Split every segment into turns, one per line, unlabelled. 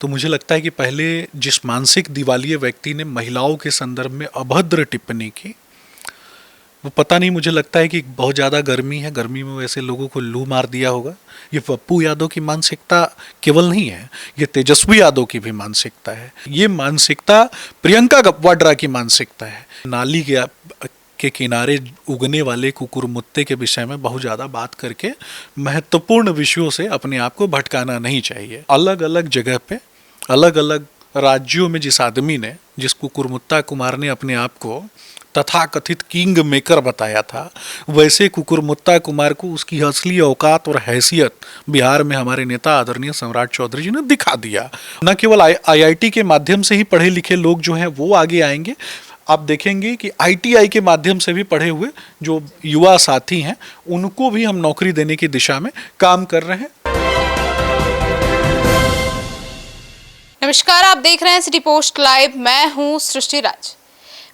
तो मुझे लगता है कि पहले जिस मानसिक दिवालिये व्यक्ति ने महिलाओं के संदर्भ में अभद्र टिप्पणी की, वो पता नहीं, मुझे लगता है कि बहुत ज़्यादा गर्मी है, गर्मी में वैसे लोगों को लू मार दिया होगा। ये पप्पू यादव की मानसिकता केवल नहीं है, ये तेजस्वी यादव की भी मानसिकता है। ये मानसिकता प्रियंका वाड्रा की मानसिकता है। नाली के किनारे उगने वाले कुकुरमुत्ते के विषय में बहुत ज़्यादा बात करके महत्वपूर्ण विषयों से अपने आप को भटकाना नहीं चाहिए। अलग अलग जगह पे, अलग अलग राज्यों में जिस कुकुरमुत्ता कुमार ने अपने आप को तथाकथित किंग मेकर बताया था, वैसे कुकुरमुत्ता कुमार को उसकी असली औकात और हैसियत बिहार में हमारे नेता आदरणीय सम्राट चौधरी जी ने दिखा दिया। न केवल आईआईटी के माध्यम से ही पढ़े लिखे लोग जो हैं वो आगे आएंगे, आप देखेंगे कि आईटीआई के माध्यम से भी पढ़े हुए जो युवा साथी हैं उनको भी हम नौकरी देने की दिशा में काम कर रहे हैं।
नमस्कार, आप देख रहे हैं सिटी पोस्ट लाइव। मैं हूं सृष्टि राज।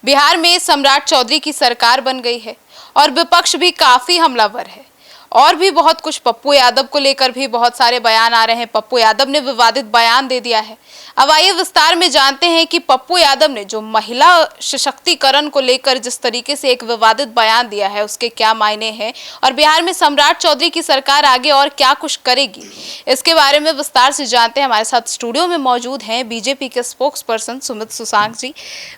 बिहार में सम्राट चौधरी की सरकार बन गई है और विपक्ष भी काफी हमलावर है और भी बहुत कुछ। पप्पू यादव को लेकर भी बहुत सारे बयान आ रहे हैं। पप्पू यादव ने विवादित बयान दे दिया है। अब आइए विस्तार में जानते हैं कि पप्पू यादव ने जो महिला सशक्तिकरण को लेकर जिस तरीके से एक विवादित बयान दिया है उसके क्या मायने हैं और बिहार में सम्राट चौधरी की सरकार आगे और क्या कुछ करेगी, इसके बारे में विस्तार से जानते हैं। हमारे साथ स्टूडियो में मौजूद हैं बीजेपी के स्पोक्स पर्सन सुमित सुशांक जी।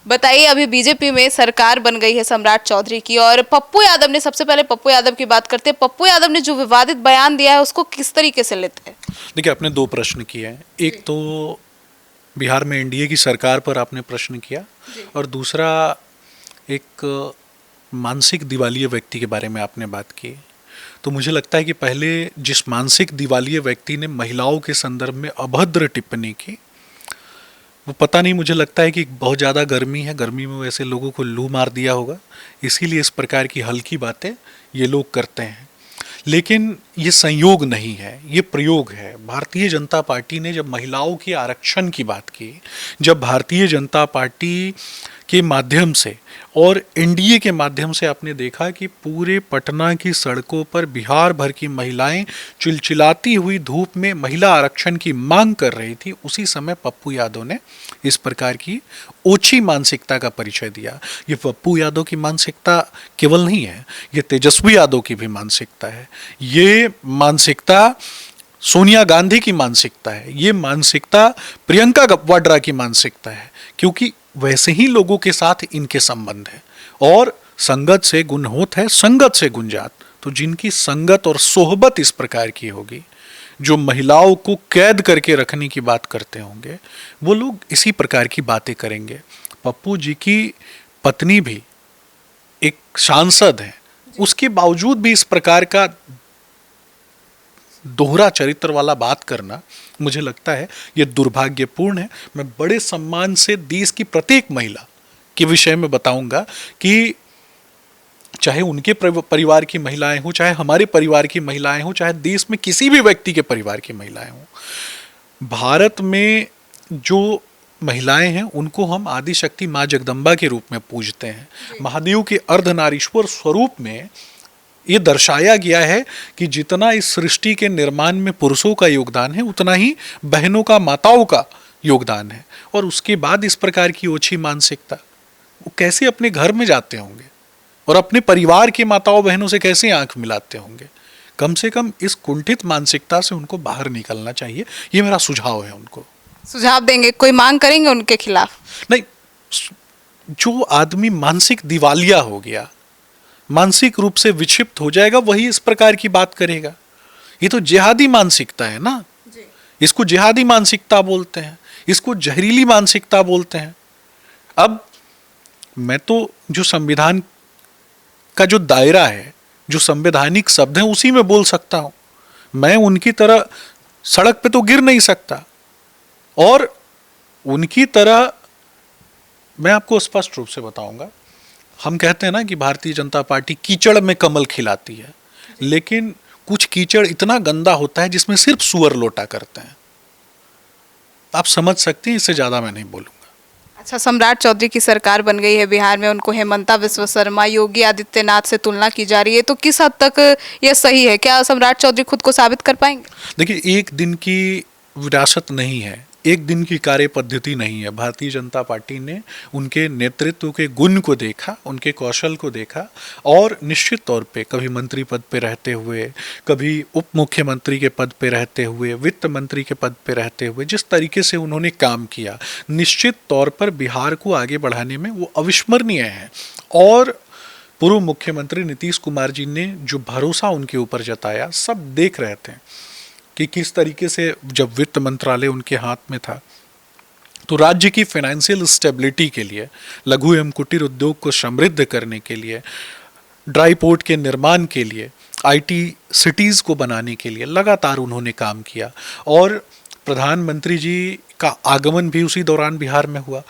बताइए, अभी बीजेपी में सरकार बन गई है सम्राट चौधरी की और पप्पू यादव ने, सबसे पहले पप्पू यादव की बात करते हैं। पप्पू यादव ने जो विवादित बयान दिया है उसको किस तरीके से लेते हैं?
देखिए, आपने दो प्रश्न किए हैं। एक तो बिहार में एनडीए की सरकार पर आपने प्रश्न किया और दूसरा एक मानसिक दिवालिये व्यक्ति के बारे में आपने बात की। तो मुझे लगता है कि पहले जिस मानसिक दिवालिये व्यक्ति ने महिलाओं के संदर्भ में अभद्र टिप्पणी की, वो पता नहीं, मुझे लगता है कि बहुत ज़्यादा गर्मी है, गर्मी में वैसे लोगों को लू मार दिया होगा, इसीलिए इस प्रकार की हल्की बातें ये लोग करते हैं। लेकिन ये संयोग नहीं है, ये प्रयोग है। भारतीय जनता पार्टी ने जब महिलाओं के आरक्षण की बात की, जब भारतीय जनता पार्टी के माध्यम से और एनडीए के माध्यम से आपने देखा कि पूरे पटना की सड़कों पर बिहार भर की महिलाएं चिलचिलाती हुई धूप में महिला आरक्षण की मांग कर रही थी, उसी समय पप्पू यादव ने इस प्रकार की ओछी मानसिकता का परिचय दिया। ये पप्पू यादव की मानसिकता केवल नहीं है, ये तेजस्वी यादव की भी मानसिकता है। ये मानसिकता सोनिया गांधी की मानसिकता है, ये मानसिकता प्रियंका वाड्रा की मानसिकता है, क्योंकि वैसे ही लोगों के साथ इनके संबंध है। और संगत से गुण होत है, संगत से गुण जात। तो जिनकी संगत और सोहबत इस प्रकार की होगी, जो महिलाओं को कैद करके रखने की बात करते होंगे, वो लोग इसी प्रकार की बातें करेंगे। पप्पू जी की पत्नी भी एक सांसद है, उसके बावजूद भी इस प्रकार का दोहरा चरित्र वाला बात करना, मुझे लगता है ये दुर्भाग्यपूर्ण है। मैं बड़े सम्मान से देश की प्रत्येक महिला के विषय में बताऊंगा कि चाहे उनके परिवार की महिलाएं हों, चाहे हमारे परिवार की महिलाएं हों, चाहे देश में किसी भी व्यक्ति के परिवार की महिलाएं हों, भारत में जो महिलाएं हैं उनको हम आदि शक्ति माँ जगदम्बा के रूप में पूजते हैं। महादेव के अर्धनारीश्वर स्वरूप में ये दर्शाया गया है कि जितना इस सृष्टि के निर्माण में पुरुषों का योगदान है, उतना ही बहनों का, माताओं का योगदान है। और उसके बाद इस प्रकार की ओछी मानसिकता, वो कैसे अपने घर में जाते होंगे और अपने परिवार के माताओं बहनों से कैसे आंख मिलाते होंगे? कम से कम इस कुंठित मानसिकता से उनको बाहर निकलना चाहिए, ये मेरा सुझाव है उनको।
सुझाव देंगे, कोई मांग करेंगे उनके खिलाफ?
नहीं, जो आदमी मानसिक दिवालिया हो गया, मानसिक रूप से विक्षिप्त हो जाएगा, वही इस प्रकार की बात करेगा। ये तो जिहादी मानसिकता है ना, इसको जिहादी मानसिकता बोलते हैं, इसको जहरीली मानसिकता बोलते हैं। अब मैं तो जो संविधान का जो दायरा है, जो संवैधानिक शब्द हैं, उसी में बोल सकता हूं। मैं उनकी तरह सड़क पे तो गिर नहीं सकता और उनकी तरह मैं आपको स्पष्ट रूप से बताऊंगा। हम कहते हैं ना कि भारतीय जनता पार्टी कीचड़ में कमल खिलाती है, लेकिन कुछ कीचड़ इतना गंदा होता है जिसमें सिर्फ सुअर लोटा करते हैं। आप समझ सकते हैं, इससे ज्यादा मैं नहीं बोलूंगा।
अच्छा, सम्राट चौधरी की सरकार बन गई है बिहार में, उनको हेमंता विश्व शर्मा, योगी आदित्यनाथ से तुलना की जा रही है, तो किस हद तक यह सही है? क्या सम्राट चौधरी खुद को साबित कर पाएंगे?
देखिए, एक दिन की विरासत नहीं है, एक दिन की कार्य पद्धति नहीं है। भारतीय जनता पार्टी ने उनके नेतृत्व के गुण को देखा, उनके कौशल को देखा और निश्चित तौर पे कभी मंत्री पद पे रहते हुए, कभी उप मुख्यमंत्री के पद पे रहते हुए, वित्त मंत्री के पद पे रहते हुए जिस तरीके से उन्होंने काम किया, निश्चित तौर पर बिहार को आगे बढ़ाने में वो अविस्मरणीय है। और पूर्व मुख्यमंत्री नीतीश कुमार जी ने जो भरोसा उनके ऊपर जताया, सब देख रहे थे कि किस तरीके से जब वित्त मंत्रालय उनके हाथ में था तो राज्य की फाइनेंशियल स्टेबिलिटी के लिए, लघु एवं कुटीर उद्योग को समृद्ध करने के लिए, ड्राई पोर्ट के निर्माण के लिए, आईटी सिटीज़ को बनाने के लिए लगातार उन्होंने काम किया। और प्रधानमंत्री जी का आगमन भी उसी दौरान बिहार में हुआ।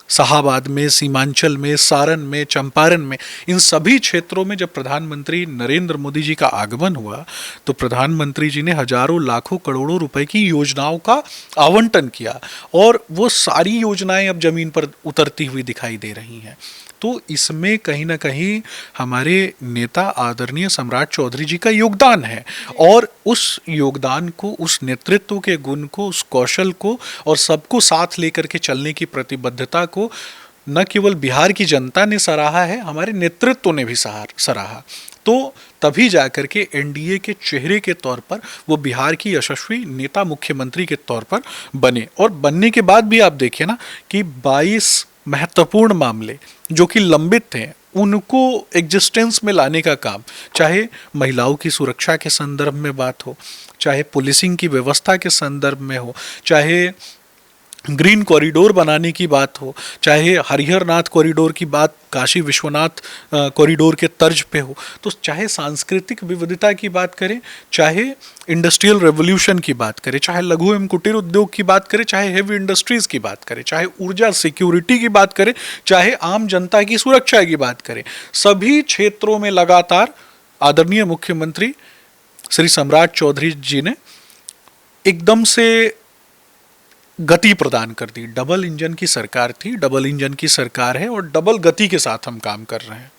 शाहाबाद में, सीमांचल में, सारण में, चंपारण में, इन सभी क्षेत्रों में जब प्रधानमंत्री नरेंद्र मोदी जी का आगमन हुआ तो प्रधानमंत्री जी ने हजारों लाखों करोड़ों रुपए की योजनाओं का आवंटन किया और वो सारी योजनाएं अब जमीन पर उतरती हुई दिखाई दे रही हैं। तो इसमें कहीं ना कहीं हमारे नेता आदरणीय सम्राट चौधरी जी का योगदान है और उस योगदान को, उस नेतृत्व के गुण को, उस कौशल को और सबको साथ लेकर के चलने की प्रतिबद्धता को न केवल बिहार की जनता ने सराहा है, हमारे नेतृत्व ने भी सराहा। तो तभी जाकर के एनडीए के चेहरे के तौर पर वो बिहार की यशस्वी नेता मुख्यमंत्री के तौर पर बने। और बनने के बाद भी आप देखिए ना कि 22 महत्वपूर्ण मामले जो कि लंबित थे उनको एग्जिस्टेंस में लाने का काम, चाहे महिलाओं की सुरक्षा के संदर्भ में बात हो, चाहे पुलिसिंग की व्यवस्था के संदर्भ में हो, चाहे ग्रीन कॉरिडोर बनाने की बात हो, चाहे हरिहरनाथ कॉरिडोर की बात काशी विश्वनाथ कॉरिडोर के तर्ज पे हो, तो चाहे सांस्कृतिक विविधता की बात करें, चाहे इंडस्ट्रियल रेवोल्यूशन की बात करें, चाहे लघु एवं कुटीर उद्योग की बात करें, चाहे हेवी इंडस्ट्रीज की बात करें, चाहे ऊर्जा सिक्योरिटी की बात करें, चाहे आम जनता की सुरक्षा की बात करें, सभी क्षेत्रों में लगातार आदरणीय मुख्यमंत्री श्री सम्राट चौधरी जी ने एकदम से गति प्रदान कर दी। डबल इंजन की सरकार थी, डबल इंजन की सरकार है और डबल गति के साथ हम काम कर रहे हैं।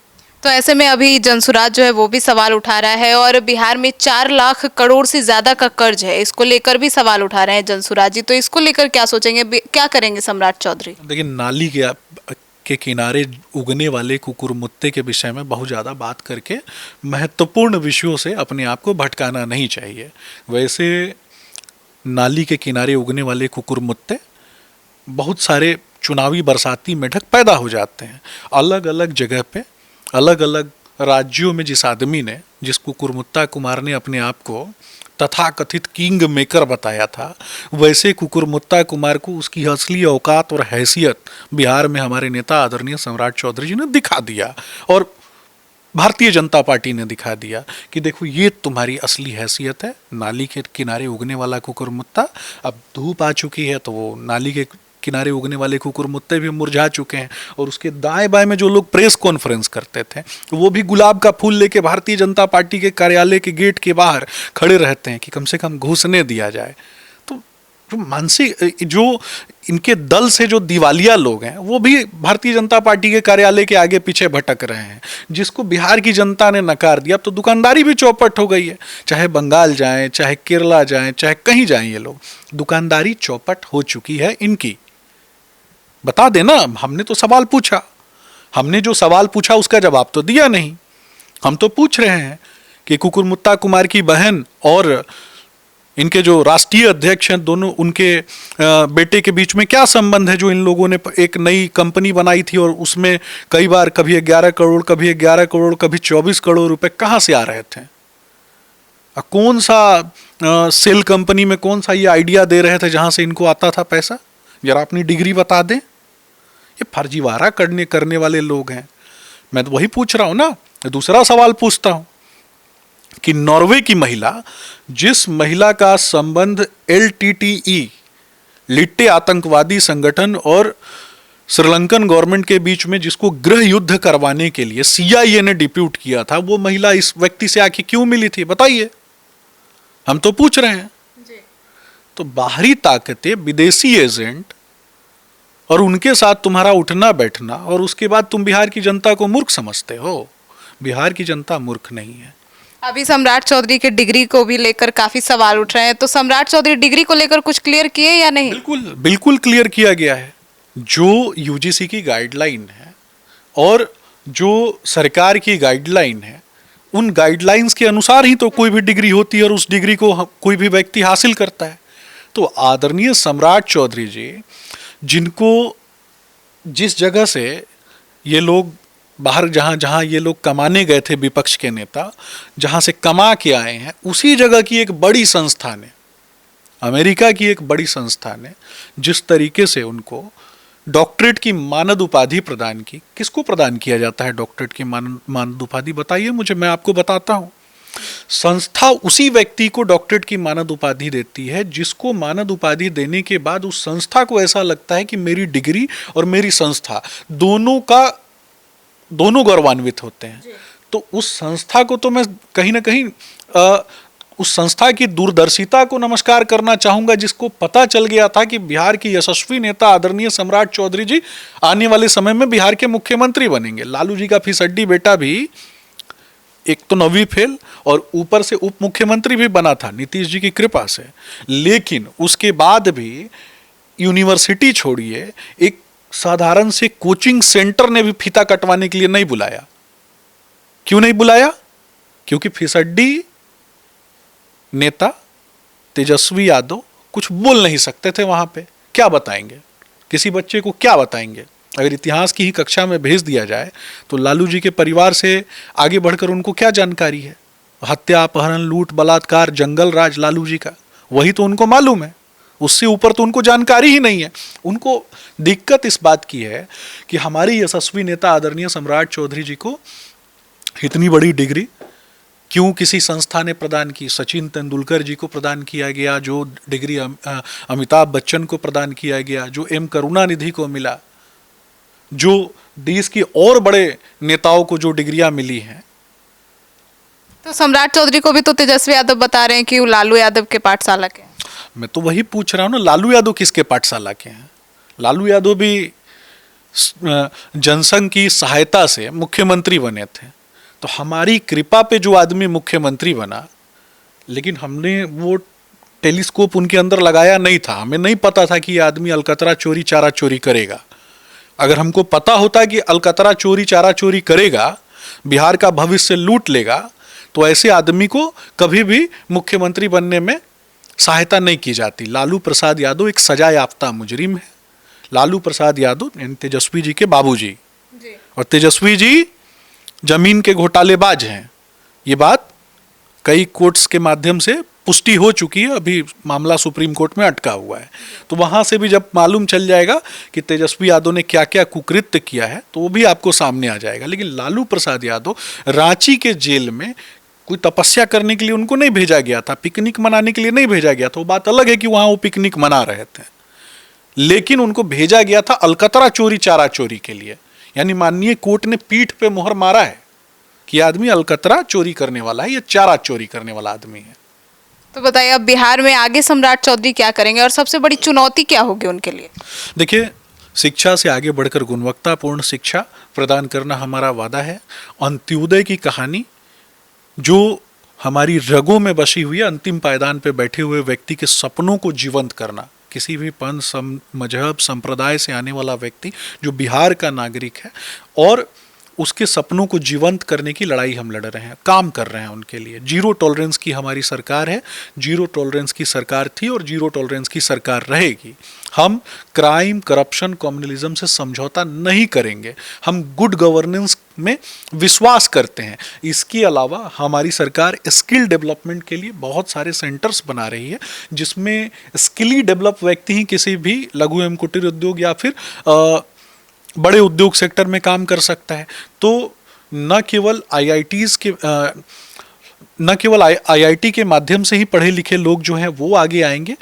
तो ऐसे में अभी जनसुराज जो है वो भी सवाल उठा रहा है और बिहार में 4 लाख करोड़ से ज्यादा का कर्ज है, इसको लेकर भी सवाल उठा रहे हैं जनसुराज जी। तो इसको लेकर क्या सोचेंगे, क्या करेंगे सम्राट चौधरी?
देखिए, नाली के किनारे उगने वाले कुकुरमुत्ते के विषय में बहुत ज़्यादा बात करके महत्वपूर्ण विषयों से अपने आप को भटकाना नहीं चाहिए। वैसे नाली के किनारे उगने वाले कुकुरमुत्ते बहुत सारे चुनावी बरसाती मेढक पैदा हो जाते हैं। अलग अलग जगह पे, अलग अलग राज्यों में जिस कुकुरमुत्ता कुमार ने अपने आप को तथाकथित किंग मेकर बताया था, वैसे कुकुरमुत्ता कुमार को उसकी असली औकात और हैसियत बिहार में हमारे नेता आदरणीय सम्राट चौधरी जी ने दिखा दिया और भारतीय जनता पार्टी ने दिखा दिया कि देखो ये तुम्हारी असली हैसियत है। नाली के किनारे उगने वाला कुकुरमुत्ता, अब धूप आ चुकी है तो वो नाली के किनारे उगने वाले कुकुरमुत्ते भी मुरझा चुके हैं और उसके दाएं बाएं में जो लोग प्रेस कॉन्फ्रेंस करते थे वो भी गुलाब का फूल लेके भारतीय जनता पार्टी के कार्यालय के गेट के बाहर खड़े रहते हैं कि कम से कम घुसने दिया जाए। तो मानसिक जो इनके दल से जो दिवालिया लोग हैं वो भी भारतीय जनता पार्टी के कार्यालय के आगे पीछे भटक रहे हैं, जिसको बिहार की जनता ने नकार दिया। अब तो दुकानदारी भी चौपट हो गई है, चाहे बंगाल जाएं, चाहे केरला जाएं, चाहे कहीं जाएं, ये लोग दुकानदारी चौपट हो चुकी है इनकी। बता देना, हमने तो सवाल पूछा, हमने जो सवाल पूछा उसका जवाब तो दिया नहीं। हम तो पूछ रहे हैं कि कुकुरमुत्ता कुमार की बहन और इनके जो राष्ट्रीय अध्यक्ष हैं दोनों, उनके बेटे के बीच में क्या संबंध है जो इन लोगों ने एक नई कंपनी बनाई थी और उसमें कई बार कभी 11 करोड़, कभी 11 करोड़, कभी 24 करोड़ रुपए कहाँ से आ रहे थे? कौन सा सेल कंपनी में कौन सा ये आइडिया दे रहे थे जहाँ से इनको आता था पैसा? जरा अपनी डिग्री बता दें। ये फर्जीवाड़ा करने वाले लोग हैं। मैं तो वही पूछ रहा हूँ ना, दूसरा सवाल पूछता हूँ कि नॉर्वे की महिला, जिस महिला का संबंध LTTE लिट्टे आतंकवादी संगठन और श्रीलंकन गवर्नमेंट के बीच में जिसको गृह युद्ध करवाने के लिए CIA ने डिप्यूट किया था, वो महिला इस व्यक्ति से आके क्यों मिली थी? बताइए, हम तो पूछ रहे हैं जी। तो बाहरी ताकतें, विदेशी एजेंट और उनके साथ तुम्हारा उठना बैठना और उसके बाद तुम बिहार की जनता को मूर्ख समझते हो। बिहार की जनता मूर्ख नहीं है।
अभी सम्राट चौधरी के डिग्री को भी लेकर काफी सवाल उठ रहे हैं, तो सम्राट चौधरी डिग्री को लेकर कुछ क्लियर किए या नहीं?
बिल्कुल बिल्कुल क्लियर किया गया है। जो यूजीसी की गाइडलाइन है और जो सरकार की गाइडलाइन है, उन गाइडलाइंस के अनुसार ही तो कोई भी डिग्री होती है और उस डिग्री को कोई भी व्यक्ति हासिल करता है। तो आदरणीय सम्राट चौधरी जी, जिनको जिस जगह से ये लोग बाहर, जहाँ जहाँ ये लोग कमाने गए थे, विपक्ष के नेता जहाँ से कमा के आए हैं, उसी जगह की एक बड़ी संस्था ने, अमेरिका की एक बड़ी संस्था ने जिस तरीके से उनको डॉक्टरेट की मानद उपाधि प्रदान की। किसको प्रदान किया जाता है डॉक्टरेट की मानद उपाधि? बताइए मुझे, मैं आपको बताता हूँ। संस्था उसी व्यक्ति को डॉक्टरेट की मानद उपाधि देती है जिसको मानद उपाधि देने के बाद उस संस्था को ऐसा लगता है कि मेरी डिग्री और मेरी संस्था दोनों गौरवान्वित होते हैं। तो उस संस्था को तो मैं कहीं ना कहीं उस संस्था की दूरदर्शिता को नमस्कार करना चाहूंगा, जिसको पता चल गया था कि बिहार की यशस्वी नेता आदरणीय सम्राट चौधरी जी आने वाले समय में बिहार के मुख्यमंत्री बनेंगे। लालू जी का फिसड्डी बेटा भी एक तो 9वीं फेल और ऊपर से उप मुख्यमंत्री भी बना था नीतीश जी की कृपा से, लेकिन उसके बाद भी यूनिवर्सिटी छोड़िए, एक साधारण से कोचिंग सेंटर ने भी फीता कटवाने के लिए नहीं बुलाया। क्यों नहीं बुलाया? क्योंकि फिसड्डी नेता तेजस्वी यादव कुछ बोल नहीं सकते थे वहां पे। क्या बताएंगे किसी बच्चे को, क्या बताएंगे? अगर इतिहास की ही कक्षा में भेज दिया जाए तो लालू जी के परिवार से आगे बढ़कर उनको क्या जानकारी है? हत्या, अपहरण, लूट, बलात्कार, जंगल राज लालू जी का, वही तो उनको मालूम है। उससे ऊपर तो उनको जानकारी ही नहीं है। उनको दिक्कत इस बात की है कि हमारे यशस्वी नेता आदरणीय सम्राट चौधरी जी को इतनी बड़ी डिग्री क्यों किसी संस्था ने प्रदान की? सचिन तेंदुलकर जी को प्रदान किया गया जो डिग्री, अमिताभ बच्चन को प्रदान किया गया जो एम करुणानिधि को मिला, जो देश के और बड़े नेताओं को जो डिग्रियां मिली हैं।
तो सम्राट चौधरी को भी तो तेजस्वी यादव बता रहे हैं कि वो लालू यादव के पाठशाला के हैं।
मैं तो वही पूछ रहा हूं ना, लालू यादव किसके पाठशाला के हैं? लालू यादव भी जनसंघ की सहायता से मुख्यमंत्री बने थे। तो हमारी कृपा पे जो आदमी मुख्यमंत्री बना, लेकिन हमने वो टेलीस्कोप उनके अंदर लगाया नहीं था। हमें नहीं पता था कि ये आदमी अलकतरा चोरी चारा चोरी करेगा। अगर हमको पता होता कि अलकतरा चोरी चारा चोरी करेगा, बिहार का भविष्य लूट लेगा, तो ऐसे आदमी को कभी भी मुख्यमंत्री बनने में सहायता नहीं की जाती। लालू प्रसाद यादव एक सजा याफ्ता मुजरिम है। लालू प्रसाद यादव यानी तेजस्वी जी के बाबूजी, और तेजस्वी जी जमीन के घोटालेबाज हैं। ये बात कई कोर्ट्स के माध्यम से पुष्टि हो चुकी है। अभी मामला सुप्रीम कोर्ट में अटका हुआ है। तो वहां से भी जब मालूम चल जाएगा कि तेजस्वी यादव ने क्या क्या कुकृत्य किया है तो वो भी आपको सामने आ जाएगा। लेकिन लालू प्रसाद यादव रांची के जेल में कोई तपस्या करने के लिए उनको नहीं भेजा गया था, पिकनिक मनाने के लिए नहीं भेजा गया था। वो बात अलग है कि वहां वो पिकनिक मना रहे थे, लेकिन उनको भेजा गया था अलकतरा चोरी चारा चोरी के लिए। यानी माननीय कोर्ट ने पीठ पे मोहर मारा है कि आदमी अलकतरा चोरी करने वाला है, ये चारा चोरी करने वाला आदमी है।
तो बताइए अब बिहार में आगे सम्राट चौधरी क्या करेंगे और सबसे बड़ी चुनौती क्या होगी उनके लिए?
देखिए, शिक्षा से आगे बढ़कर गुणवत्तापूर्ण शिक्षा प्रदान करना हमारा वादा है। अंत्योदय की कहानी जो हमारी रगों में बसी हुई है, अंतिम पायदान पे बैठे हुए व्यक्ति के सपनों को जीवंत करना। किसी भी पंथ, मजहब, संप्रदाय से आने वाला व्यक्ति जो बिहार का नागरिक है और उसके सपनों को जीवंत करने की लड़ाई हम लड़ रहे हैं, काम कर रहे हैं उनके लिए। जीरो टॉलरेंस की हमारी सरकार है, जीरो टॉलरेंस की सरकार थी और जीरो टॉलरेंस की सरकार रहेगी। हम क्राइम, करप्शन, कम्युनलिज्म से समझौता नहीं करेंगे। हम गुड गवर्नेंस में विश्वास करते हैं। इसके अलावा हमारी सरकार स्किल डेवलपमेंट के लिए बहुत सारे सेंटर्स बना रही है, जिसमें स्किली डेवलप व्यक्ति ही किसी भी लघु एवं कुटीर उद्योग या फिर बड़े उद्योग सेक्टर में काम कर सकता है। तो न केवल आईआईटी के माध्यम से ही पढ़े लिखे लोग जो हैं वो आगे आएंगे।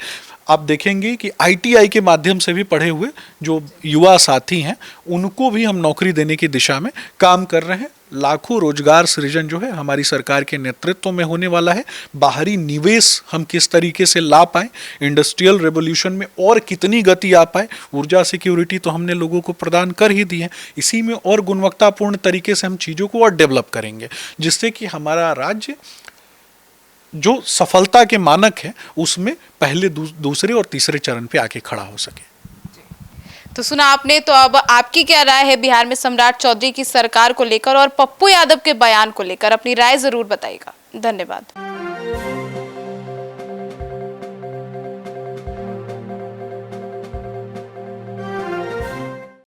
आप देखेंगे कि आईटीआई के माध्यम से भी पढ़े हुए जो युवा साथी हैं उनको भी हम नौकरी देने की दिशा में काम कर रहे हैं। लाखों रोजगार सृजन जो है हमारी सरकार के नेतृत्व में होने वाला है। बाहरी निवेश हम किस तरीके से ला पाएँ, इंडस्ट्रियल रेवोल्यूशन में और कितनी गति आ पाए, ऊर्जा सिक्योरिटी तो हमने लोगों को प्रदान कर ही दी है। इसी में और गुणवत्तापूर्ण तरीके से हम चीज़ों को और डेवलप करेंगे, जिससे कि हमारा राज्य जो सफलता के मानक है उसमें पहले दूसरे और तीसरे चरण पे आके खड़ा हो सके।
तो सुना आपने, तो अब आपकी क्या राय है बिहार में सम्राट चौधरी की सरकार को लेकर और पप्पू यादव के बयान को लेकर? अपनी राय जरूर बताइएगा। धन्यवाद।